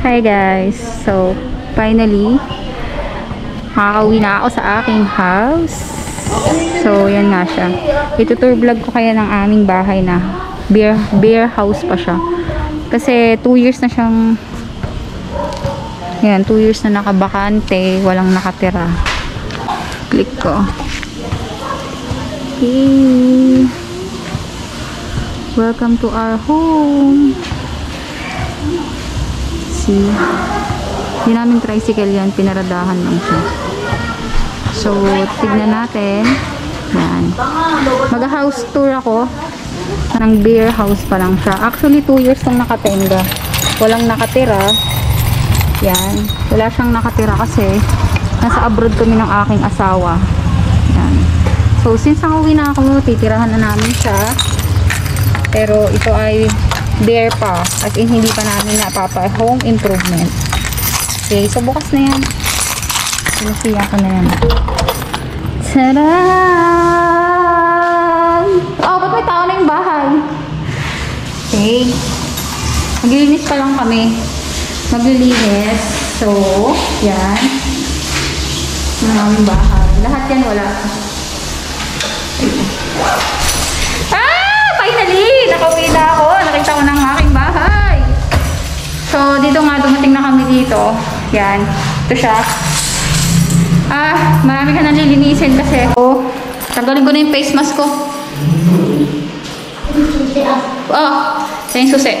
Hi guys! So, finally, makakauwi na ako sa aking house. So, yan nga siya. Itutour vlog ko kaya ng aming bahay na bear house pa siya. Kasi 2 years na siyang yan, 2 years na nakabakante, walang nakatira. Click ko. Okay. Welcome to our home. See, hindi namin tricycle yan, pinaradahan lang siya. So, tignan natin. Yan. Mag-house tour ako ng bear house pa lang siya. Actually, 2 years nang nakatenga. Walang nakatira. Yan. Wala siyang nakatira kasi nasa abroad kami ng aking asawa. Yan. So, since nakauwi na ako, titirahan na namin siya. Pero, ito ay bear pa. As in, hindi pa namin napapa-home improvement. Okay, so bukas na yan. Sinasiya ko na yan. Tadaan! Oh, ba't may tao na yung bahay? Okay. Maglilinis pa lang kami. Maglilinis. So, yan. Ang aming bahay. Lahat yan wala. Finally! Nakauwi na ako. Nakita ko ng aking bahay. So, dito nga, dumating na kami dito. Yan. Ito siya. Marami ka nang lilinisin kasi. Oh, tanggalin ko na yung face mask ko. Oh, ito yung susi.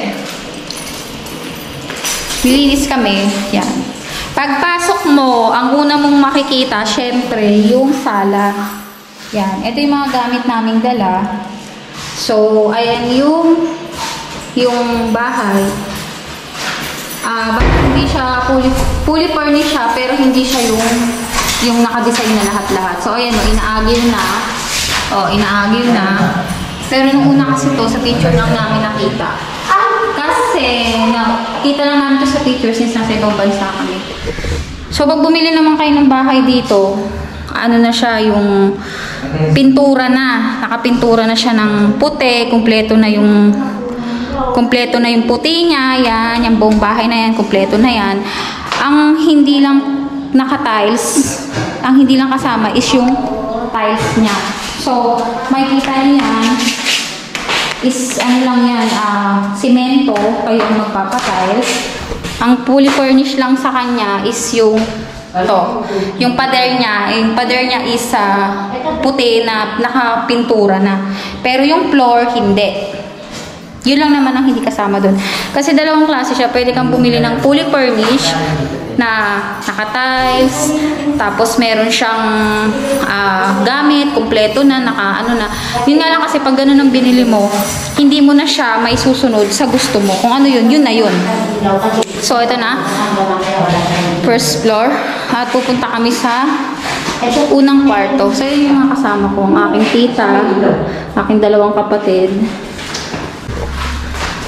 Lilinis kami. Yan. Pagpasok mo, ang una mong makikita, syempre, yung sala. Yan. Ito yung mga gamit naming dala. So, ayan yung bahay. Hindi siya fully furnished siya, pero hindi siya yung naka-design na lahat-lahat. So, ayan, inaagil na. Inaagil na. Pero nung una kasi to sa picture lang namin nakita. Kasi, nakita lang namin to sa picture since nasa ibang bansa kami. So, pag bumili naman kayo ng bahay dito, ano na siya, yung pintura na. Nakapintura na siya ng puti. Kumpleto na yung puti niya. Yan. Yung buong bahay na yan. Kumpleto na yan. Ang hindi lang naka-tiles, ang hindi lang kasama is yung tiles niya. So, makikita niyo yan is, ano lang yan, simento. Kayo ang magpapatiles. Ang fully furnished lang sa kanya is yung yung pader niya is puti na nakapintura na. Pero yung floor, hindi. Yun lang naman ang hindi kasama dun. Kasi dalawang klase siya. Pwede kang bumili ng fully furnished na naka-tiles. Tapos meron siyang gamit, kumpleto na, naka-ano na. Yun nga lang kasi pag ganun ang binili mo, hindi mo na siya may susunod sa gusto mo. Kung ano yun, yun na yun. So, ito na. First floor. At pupunta kami sa unang kwarto. So, yun yung mga kasama ko. Ang aking tita, aking dalawang kapatid.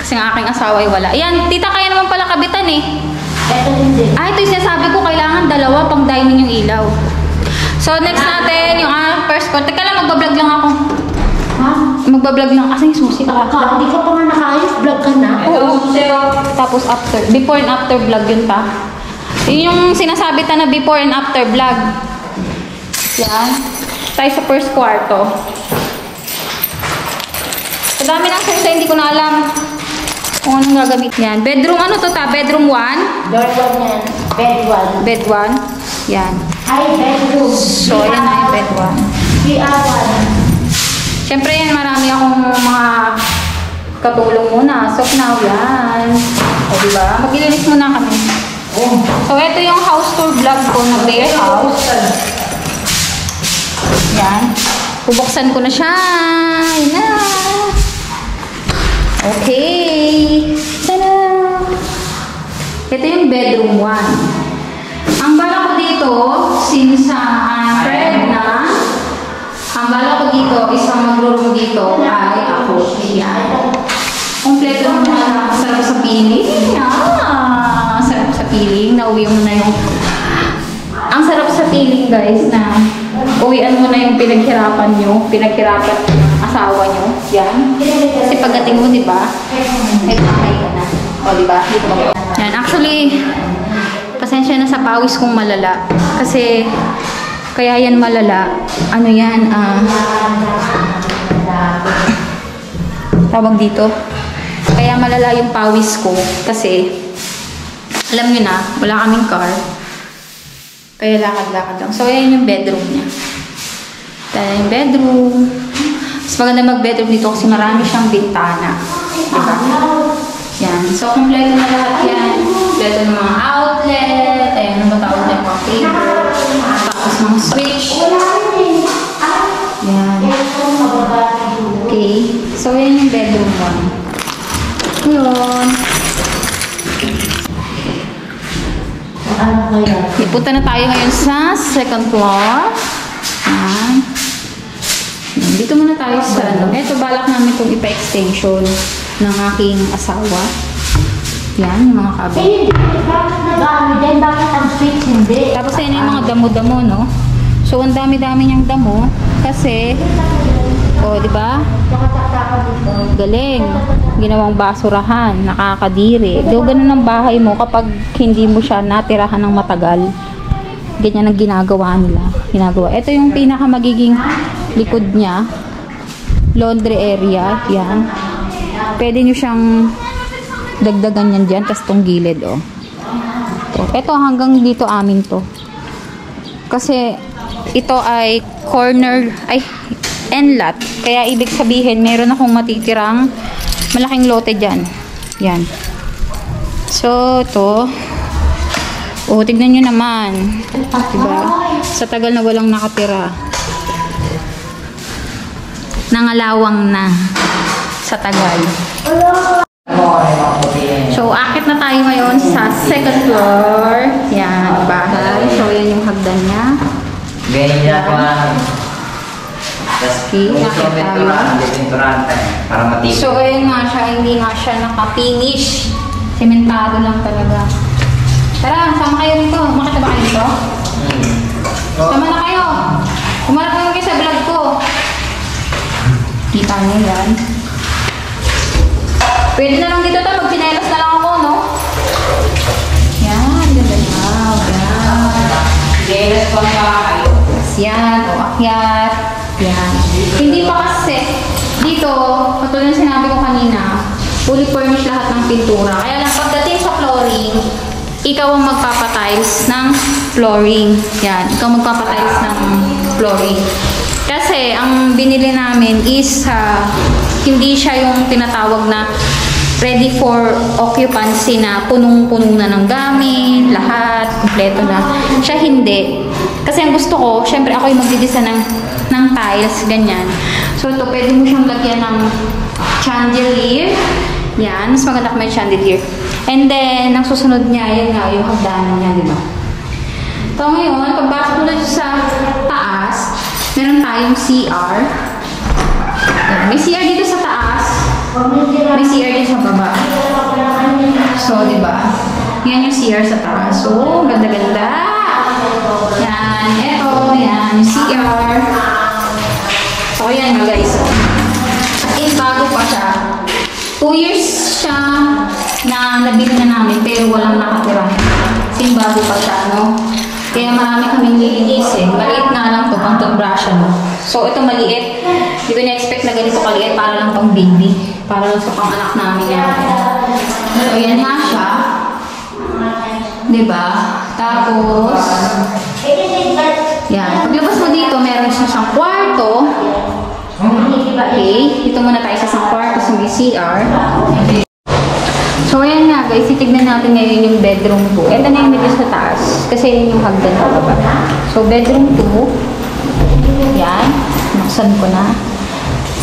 Kasi ang aking asawa ay wala. Ayan, tita, kaya naman pala kabitan eh. Ito yung sinasabi ko, kailangan dalawa pang dining yung ilaw. So, next natin, yung first kwarto. Teka lang, magbablog lang ako. Ha? Magbablog lang kasi yung susi ka. Hindi ka pa nga nakayos, vlog ka na. Oo. Tapos after, before and after vlog yun pa. Yun yung sinasabi na before and after vlog. Yan. Tayo sa first kwarto. Sa dami ng size, hindi ko na alam kung anong gagamit. Yan. Bedroom, ano to ta? Bedroom 1? Door 1 yan. Bed 1. Bed 1. Yan. Ay, bedroom. So, yan na yung bed 1. PR1. Siyempre yan, marami akong mga katulong muna. So, now, yan. O, diba? Maglilinis muna kami. So, ito yung house tour vlog ko ng bear house. Yan. Bubuksan ko na siya. Yan na. Okay. Tada! Ito yung bedroom 1. Ang bala ko dito, since Fred na, ang bala ko dito, isang mag-room dito ay ako. Yan. Kompleto naman. Sarap sa piling. Sarap sa piling. Nauwi mo na yung... Ang sarap sa piling, guys, na uwian mo na yung pinaghirapan nyo. Pinaghirapan asawa nyo. Yan. Kasi pagdating mo, di ba? Ay, bahay ka na. O, diba? Dito ba? Yan, actually, pasensya na sa pawis kong malala. Kasi, kaya yan malala. Ano yan, tawag dito. Kaya malala yung pawis ko. Kasi, alam nyo na, wala kaming car. Kaya lakad-lakad lang. So, ayan yung bedroom niya. Ayan yung bedroom. Mas maganda mag-bedroom dito kasi marami siyang bintana. Diba? Yan. So, kompleto na lahat yan. Kompleto ng mga outlet. Ayan, ano ba tawag na yung mga cable. Tapos mga switch. Yan. Okay. So, yan yung bedroom 1. Yun. Ipunta na tayo ngayon sa second floor. Yan. Dito muna tayo sa ano. Ito, balak namin itong ipa-extension ng aking asawa. Yan, yung mga cabinet. Bakit ang switch hindi? Tapos yan yung mga damo-damo, no? So, ang dami-dami niyang damo. Kasi, di ba? Galing. Ginawang basurahan, nakakadiri. Daw ganun ang bahay mo kapag hindi mo siya natirahan ng matagal. Ganyan ang ginagawa nila. Ito yung pinaka magiging likod niya. Laundry area. Yan. Pwede nyo siyang dagdagan yan dyan. Tapos tong gilid, oh. Ito hanggang dito amin to. Kasi ito ay corner, enlat. Kaya ibig sabihin, meron akong matitirang malaking lote dyan. Yan. So, ito. Tignan nyo naman. Diba? Sa tagal na walang nakatira. Nangalawang na. Sa tagal. So, akit na tayo ngayon sa second floor. Yan, bahay. So, yan yung hagdan niya. Ganyan niya ako na. Okay, akit tayo. Para matibay. So, ayun nga siya. Hindi nga siya naka-finish. Sementado lang talaga. Tara, sama kayo dito. Makita ba kayo dito? Sama na kayo. Kumarap naman kayo sa vlog ko. Kita niyo yan. Pwede na lang dito ito. Magpinelas na lang ako, no? Yan. Ganda na. Yan. Pinelas ko na kayo. Yan. O, akyat. Yan. Hindi pa kasi dito, katulad ng sinabi ko kanina, fully furnished lahat ng pintura. Kaya lang, pagdating sa flooring, ikaw ang magpapatiles ng flooring. Yan. Ikaw magpapatiles ng flooring. Kasi, ang binili namin is, hindi siya yung tinatawag na ready for occupancy na punong-puno na ng gamit, lahat, kompleto na. Siya hindi. Kasi ang gusto ko, syempre ako yung magdidesign ng tiles, ganyan. So, ito, pwede mo siyang lagyan ng chandelier. Yan, mas maganda kung may chandelier. And then, ang susunod niya, yan nga, yung hagdanan niya, di ba? So, ngayon, pagbasok mo na sa taas, meron tayong CR. May CR dito sa taas. May CR din sa baba. So, di ba? Yan yung CR sa taas. So, ganda-ganda. Yan. Eto, yan. Yung CR. So, yan nga guys. Bago pa siya. 2 years siya na nabili na namin pero walang nakatira. Kasi bago pa siya, no? Kaya marami kaming lilinisin. Maliit nga lang to, pang toothbrush, no? So, ito maliit. Hindi ko na-expect na ganito kaliit para lang pang baby. Para lang sa pang-anak namin yan. So, yan nga siya. Diba? Tapos, yan. Paglabas mo dito, meron siya siyang kwarto. Okay. Dito muna tayo sa isang kwarto sa CR. So, ayan nga guys. Titignan natin ngayon yung bedroom 2. Ito na yung medyo sa taas. Kasi yun yung hagdan sa baba. So, bedroom 2. Yan. Naksan ko na.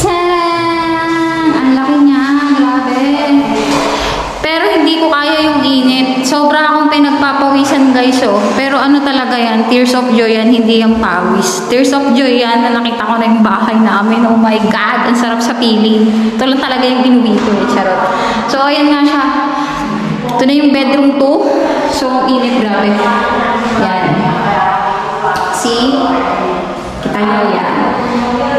Tadaan! Ang laki niya. Grabe. Pero hindi ko kaya yung init. Sobra akong pinagpapawisan guys, oh. Pero ano talaga yan? Tears of joy yan, hindi yung pawis. Tears of joy yan na nakita ko na yung bahay namin. Oh my God! Ang sarap sa feeling. Ito lang talaga yung inuwi ko, eh. Charot. So, ayan nga siya. Ito na yung bedroom 2. So, init, grabe. Yan. See? Kita nyo yan.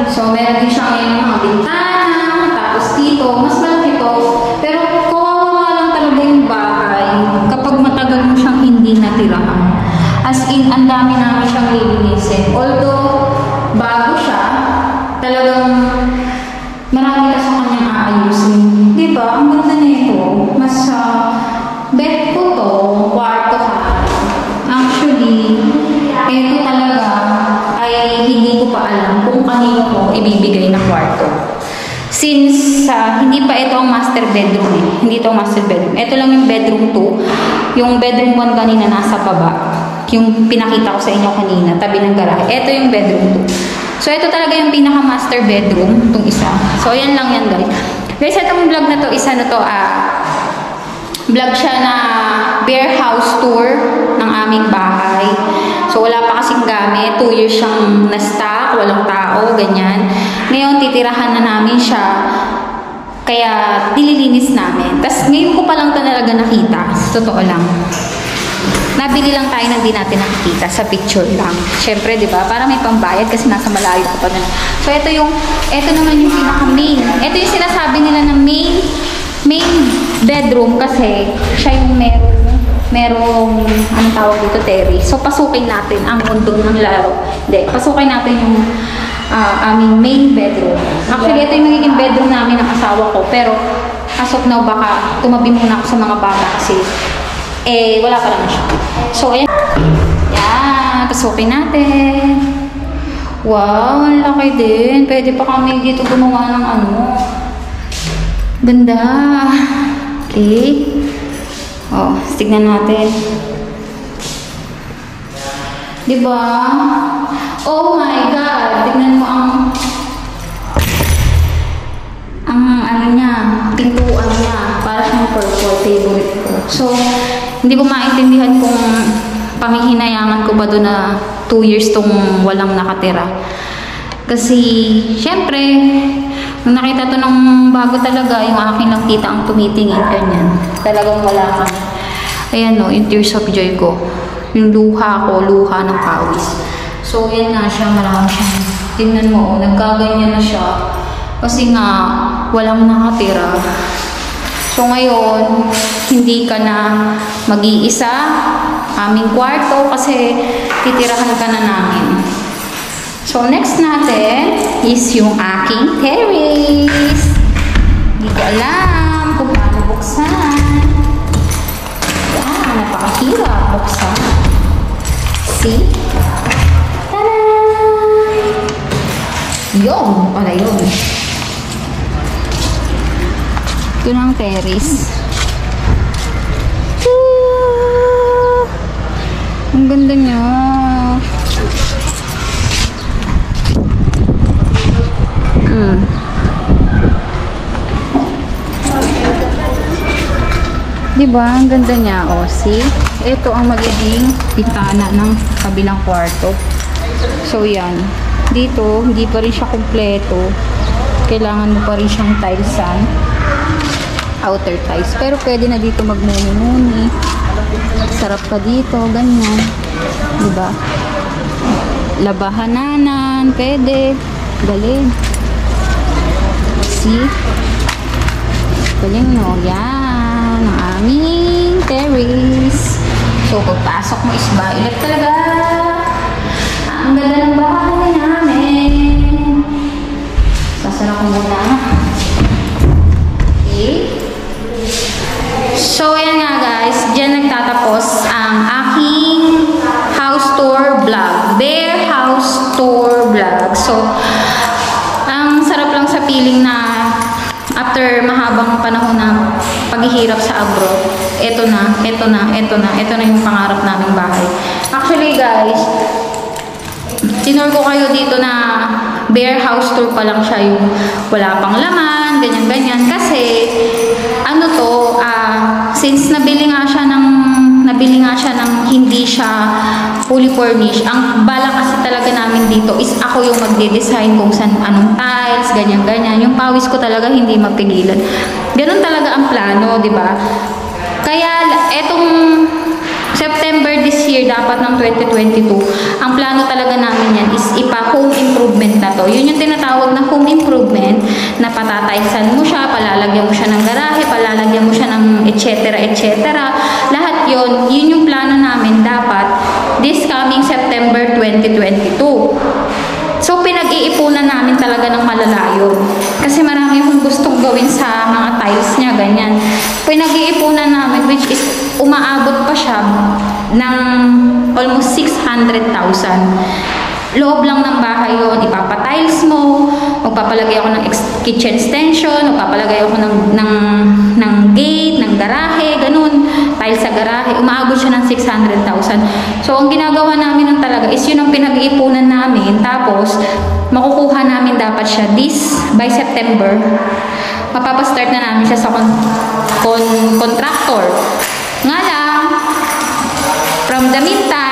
So, meron din siya ngayon mga bintana. Tapos dito, mas malaki to. Pero, kawawa lang talaga yung As in, ang dami namin siyang lilinisin. Although, bago siya, talagang marami ka sa kanyang aayusin. Diba? Ang ganda na ito. Mas bed ko to, kwarto ka. Actually, ito talaga ay hindi ko pa alam kung kanino ko ibibigay na kwarto. Since hindi pa ito ang master bedroom eh. Hindi ito ang master bedroom. Ito lang yung bedroom 2. Yung bedroom 1 kanina nasa baba. Yung pinakita ko sa inyo kanina, tabi ng garahe. Ito yung bedroom 2. So, ito talaga yung pinaka-master bedroom, itong isa. So, ayan lang yan, guys. Guys, itong vlog na to, isa na to, vlog siya na bare house tour ng aming bahay. So, wala pa kasing gamit. 2 years siyang na-stock, walang tao, ganyan. Ngayon, titirahan na namin siya. Kaya, nililinis namin. Tapos, ngayon ko pa lang talaga nakita. Totoo lang. Nabili lang tayo na hindi natin nakikita sa picture lang. Siyempre, di ba? Para may pambayad kasi nasa malayo ko pa na. So, ito naman yung pinaka-main. Ito yung sinasabi nila na main bedroom kasi siya yung merong anong tawag dito, terrace. So, pasukin natin ang mundo ng laro. Hindi, pasukin natin yung aming main bedroom. Actually, ito yung magiging bedroom namin ng asawa ko. Pero, as of now, baka tumabi muna ako sa mga bata kasi wala pa naman siya. So, ayan. Yan, pasukin natin. Wow, ang laki din. Pwede pa kami dito gumawa ng ano. Ganda. Okay. Oh, tignan natin. Diba? Oh my God! Tignan mo ang ano niya, pintuan niya. Para siyang purple favorite ko. So, hindi ko maintindihan kung pamihinayangan ko ba doon na 2 years tong walang nakatira. Kasi, syempre, nung nakita to ng bago talaga, yung akin lang tita ang tumitingin, ganyan. Talagang wala kang. Ayan o, yung tears of joy ko. Yung luha ko, luha ng pawis. So, yan nga siya, marami siya. Tingnan mo, nagkaganyan na siya. Kasi nga, walang nakatira. So, ngayon, hindi ka na mag-iisa, aming kwarto, kasi titirahan ka na namin. So, next natin is yung aking terrace. Hindi ko alam kung paano buksan. Yan, napakahirap buksan. See? Tada! Yun, pala yun. Ito na ang terrace. Ang ganda niya. Diba? Ang ganda niya. O, see? Ito ang magiging pitana ng kabilang kwarto. So, yan. Dito, hindi pa rin siya kumpleto. Kailangan mo pa rin siyang tilesan. Outer tiles. Pero pwede na dito magmuni-muni. Sarap ka dito. Ganyan. Diba? Labahananan. Pwede. Galing. See? Galing, no? Yan. Ang aming terrace. So, pagpasok mo is violet talaga. Ang ganda ng bahay namin. Sasara ko muna. Okay. So, ayan nga guys. Diyan nagtatapos ang aking house tour vlog. Bare house tour vlog. So, ang sarap lang sa feeling na after mahabang panahon na paghihirap sa abroad, ito na yung pangarap naming bahay. Actually guys, tinur ko kayo dito na bare house tour pa lang siya, yung wala pang laman, ganyan-ganyan. Kasi, ano to, since nabili nga siya ng hindi siya fully furnished, ang bala kasi talaga namin dito is ako yung magde-design kung saan anong tiles, ganyan-ganyan. Yung pawis ko talaga hindi mapigilan. Ganun talaga ang plano, di ba? Kaya, etong September this year, dapat ng 2022, ang plano talaga namin yan is ipa-home improvement na to. Yun yung tinatawag na home improvement, na patataysan mo siya, palalagyan mo siya ng garahe, palalagyan mo siya ng etc. etc. Lahat yun yung plano namin dapat this coming September 2022. So, pinag-iipunan namin talaga ng malalayo. Kasi marami akong gustong gawin sa mga tiles niya, ganyan. Pinag-iipunan namin, which is umaabot pa siya ng almost 600,000. Loob lang ng bahay yun, ipapatiles mo, magpapalagay ako ng kitchen extension, magpapalagay ako ng gate, ng garahe, ganun, tiles sa garahe, umaabot siya ng 600,000. So, ang ginagawa namin nun talaga is yun ang pinag-iipunan namin, tapos, makukuha namin dapat siya by September. Mapapastart na namin siya sa contractor. Nga lang, from the meantime,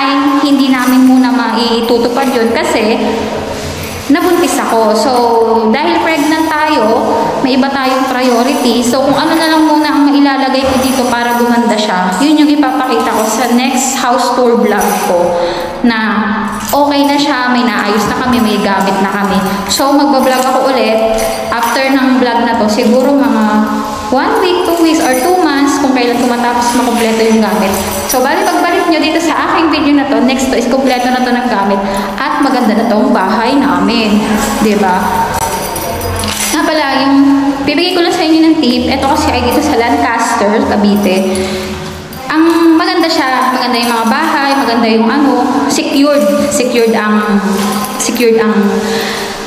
hindi namin muna maitutupad yun kasi nabuntis ako. So, dahil pregnant tayo, may iba tayong priority. So, kung ano na lang muna ang mailalagay ko dito para gumanda siya, yun yung ipapakita ko sa next house tour vlog ko na okay na siya, may naayos na kami, may gamit na kami. So, magbablog ako ulit after ng vlog na to, siguro mga 1 week, 2 weeks, or 2 months kung kailan tumatapos makompleto yung gamit. So, bali pagbalik nyo dito sa aking video na to, next to is kompleto na to ng gamit at maganda na tong bahay namin. Diba? Nga pala, yung bibigay ko lang sa inyo ng tip, ito kasi ay dito sa Lancaster, Cavite. Ang maganda siya, maganda yung mga bahay, maganda yung secured ang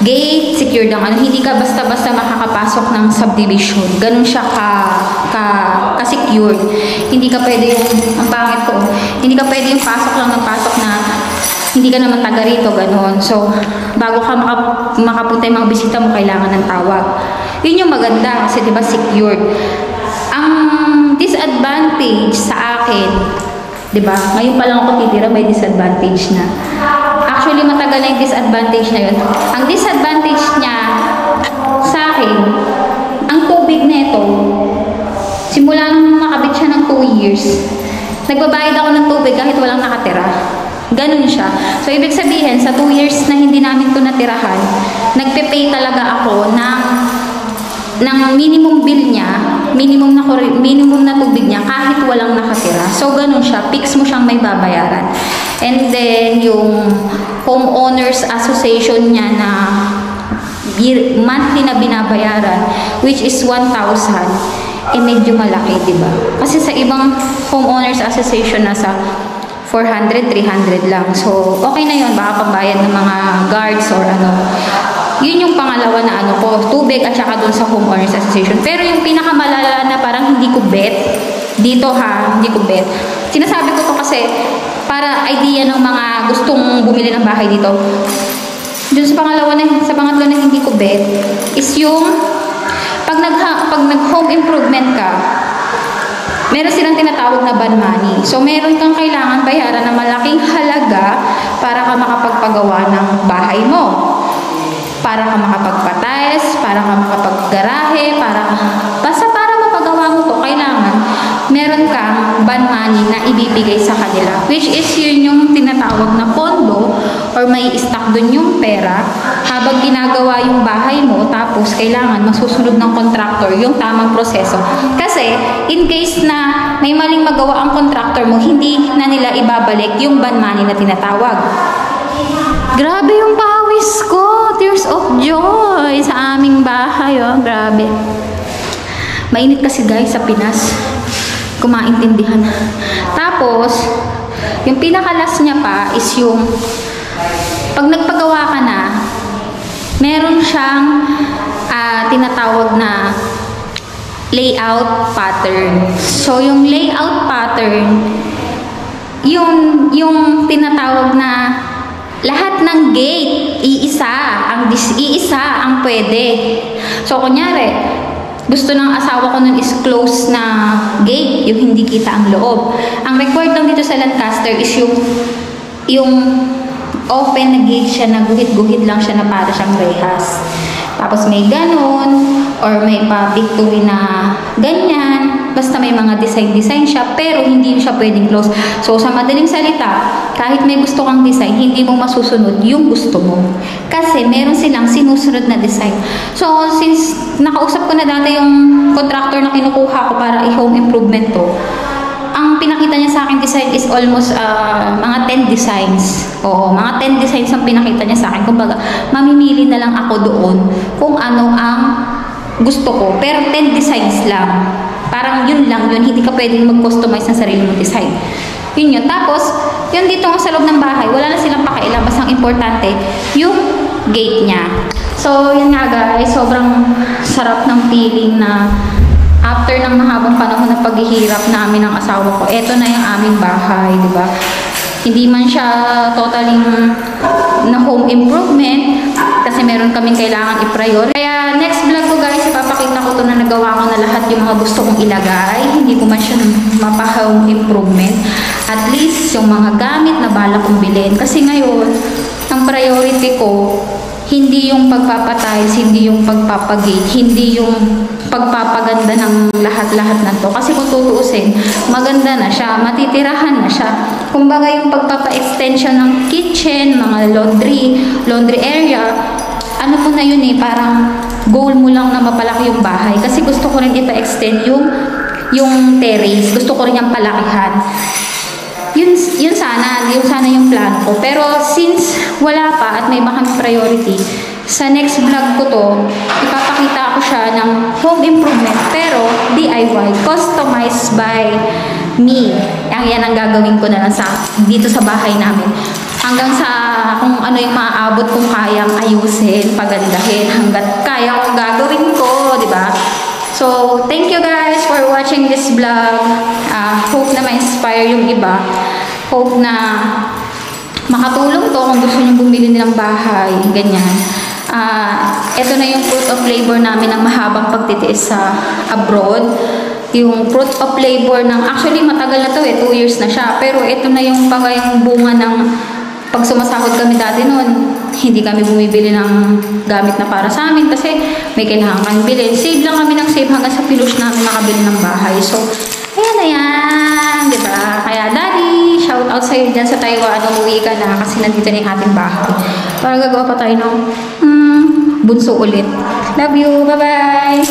gate, secured ang hindi ka basta-basta makakapasok ng subdivision. Ganun siya ka-secured. Hindi ka pwede ang pangit ko, hindi ka pwede yung pasok lang ng pasok na hindi ka naman taga rito, ganun. So, bago ka makapunta yung mga bisita mo, kailangan ng tawag. Yun yung maganda kasi diba secured. Ang disadvantage sa akin, diba, ngayon pa lang ako titira, may disadvantage na. Actually, matagal na yung disadvantage na yun. Ang disadvantage niya sa akin, ang tubig nito, simula nung makabit siya ng 2 years, nagbabayad ako ng tubig kahit walang nakatira. Ganun siya. So, ibig sabihin, sa 2 years na hindi namin ito natirahan, nagpe-pay talaga ako ng minimum bill niya, minimum na tubig niya kahit walang nakatira. So, ganun siya. Fix mo siyang may babayaran. And then, yung homeowners association niya na monthly na binabayaran, which is 1,000, medyo malaki, diba? Kasi sa ibang homeowners association nasa 400, 300 lang. So, okay na yun. Baka pambayad ng mga guards or ano. Yun yung pangalawa na ko, tubig at saka dun sa homeowners association. Pero yung pinakamalala na parang hindi ko bet, dito hindi ko bet. Sinasabi ko to kasi para idea ng mga gustong bumili ng bahay dito. Dun sa pangatlo na hindi ko bet is yung pag nag-home improvement ka, meron silang tinatawag na ban money. So, meron kang kailangan bayaran na malaking halaga para ka makapagpagawa ng bahay mo. Para ka makapagpatiles, para ka makapaggarahe, basta para mapagawa mo to, kailangan meron kang ban money na ibibigay sa kanila. Which is yun yung tinatawag na pondo or may stock dun yung pera habang ginagawa yung bahay mo, tapos kailangan masusunod ng contractor yung tamang proseso. Kasi, in case na may maling magawa ang contractor mo, hindi na nila ibabalik yung ban money na tinatawag. Grabe yung pawis ko! Tears of joy sa aming bahay, oh. Grabe. Mainit kasi guys sa Pinas. Kung maintindihan. Tapos, yung pinakalas niya pa is yung pag nagpagawa ka na, meron siyang tinatawag na layout pattern. So, yung layout pattern, yung tinatawag na lahat ng gate, iisa ang pwede. So, kunyari, gusto ng asawa ko nun is close na gate, yung hindi kita ang loob. Ang required lang dito sa Lancaster is yung open na gate siya, na guhit-guhit lang siya na para siyang rehas. Tapos may ganun, or may pa-victory na ganyan. Basta may mga design siya, pero hindi siya pwedeng close. So, sa madaling salita, kahit may gusto kang design, hindi mo masusunod yung gusto mo. Kasi meron silang sinusunod na design. So, since nakausap ko na dati yung contractor na kinukuha ko para i-home improvement to, ang pinakita niya sa akin design is almost mga 10 designs. Oo, mga 10 designs ang pinakita niya sa akin. Kumbaga, mamimili na lang ako doon kung ano ang gusto ko. Pero 10 designs lang. Parang yun lang yun. Hindi ka pwedeng mag-customize ng sarili mong design. Yun yun. Tapos, yun dito sa loob ng bahay, wala na silang pakialam. Basta ang importante, yung gate niya. So, yun nga guys, sobrang sarap ng feeling na after ng mahabang panahon na paghihirap namin ng asawa ko, eto na yung aming bahay, di ba? Hindi man siya totally na home improvement kasi meron kaming kailangan i-priority. Kaya next vlog ko guys, ipapakita ko to na nagawa ko na lahat yung mga gusto kong ilagay. Hindi ko man siya mapa-home improvement. At least yung mga gamit na bala kong bilhin. Kasi ngayon, ang priority ko, hindi yung pagpapatiles, hindi yung pagpapagate, hindi yung pagpapaganda ng lahat-lahat na to. Kasi kung tutuusin, maganda na siya, matitirahan na siya. Kumbaga yung pagpapa-extension ng kitchen, mga laundry area, ano mo na yun eh, parang goal mo lang na mapalaki yung bahay. Kasi gusto ko rin ipa-extend yung terrace, gusto ko rin yung palakihan. Yun sana yung plan ko. Pero since wala pa at may iba kami priority, sa next vlog ko to, ipapakita ko siya ng home improvement pero DIY, customized by me. Yan ang gagawin ko na lang dito sa bahay namin. Hanggang sa kung ano yung maaabot kong kayang ayusin, pagandahin, hanggat kaya kong gagawin ko, di ba? So, thank you guys for watching this vlog. Hope na ma-inspire yung iba. Hope na makatulong to kung gusto nyo bumili nilang bahay. Ganyan. Ito na yung fruit of labor namin ng mahabang pagtitiis sa abroad. Yung fruit of labor ng, actually matagal na to 2 years na siya. Pero ito na yung bunga ng pag sumasahod kami dati noon, hindi kami bumibili ng gamit na para sa amin kasi may kailangan kami bilhin. Save lang kami ng save hanggang sa pilush namin makabili ng bahay. So, ayan na yan, di ba? Kaya, Daddy, shout out sa'yo dyan sa Taiwan. Umuwi ka na kasi nandito na yung ating bahay. Para gagawa pa tayo ng bunso ulit. Love you. Bye-bye.